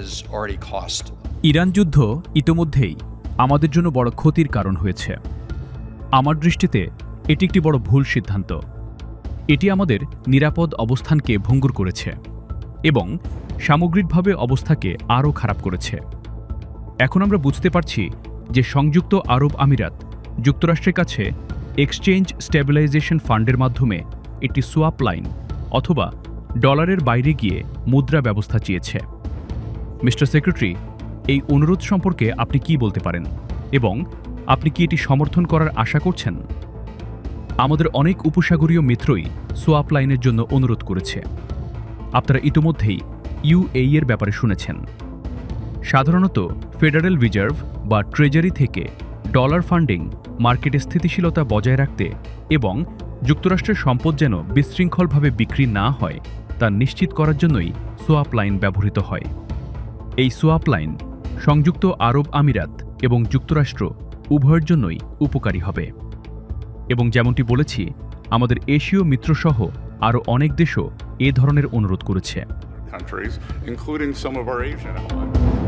has already cost. Iran যুদ্ধ ইতোমধ্যেই আমাদের জন্য বড় ক্ষতির কারণ হয়েছে। আমার দৃষ্টিতে এটি একটি বড় ভুল সিদ্ধান্ত। এটি আমাদের নিরাপদ অবস্থানকে ভঙ্গুর করেছে এবং সামগ্রিকভাবে অবস্থাকে আরও খারাপ করেছে। এখন আমরা বুঝতে পারছি যে সংযুক্ত আরব আমিরাত যুক্তরাষ্ট্রের কাছে এক্সচেঞ্জ স্ট্যাবিলাইজেশন ফান্ডের মাধ্যমে একটি সোয়াপ লাইন অথবা ডলারের বাইরে গিয়ে মুদ্রা ব্যবস্থা চেয়েছে। মিস্টার সেক্রেটারি, এই অনুরোধ সম্পর্কে আপনি কি বলতে পারেন এবং আপনি কি এটি সমর্থন করার আশা করছেন? আমাদের অনেক উপসাগরীয় মিত্রই সোয়াপ লাইনের জন্য অনুরোধ করেছে। আপনারা ইতিমধ্যেই ইউএই এর ব্যাপারে শুনেছেন। সাধারণত ফেডারেল রিজার্ভ বা ট্রেজারি থেকে ডলার ফান্ডিং মার্কেটে স্থিতিশীলতা বজায় রাখতে এবং যুক্তরাষ্ট্রের সম্পদ যেন বিশৃঙ্খলভাবে বিক্রি না হয় তা নিশ্চিত করার জন্যই সোয়াপ লাইন ব্যবহৃত হয়। এই সোয়াপ লাইন সংযুক্ত আরব আমিরাত এবং যুক্তরাষ্ট্র উভয়ের জন্যই উপকারী হবে এবং যেমনটি বলেছি, আমাদের এশীয় মিত্রসহ আরও অনেক দেশও এ ধরনের অনুরোধ করেছে। countries, including some of our Asian allies.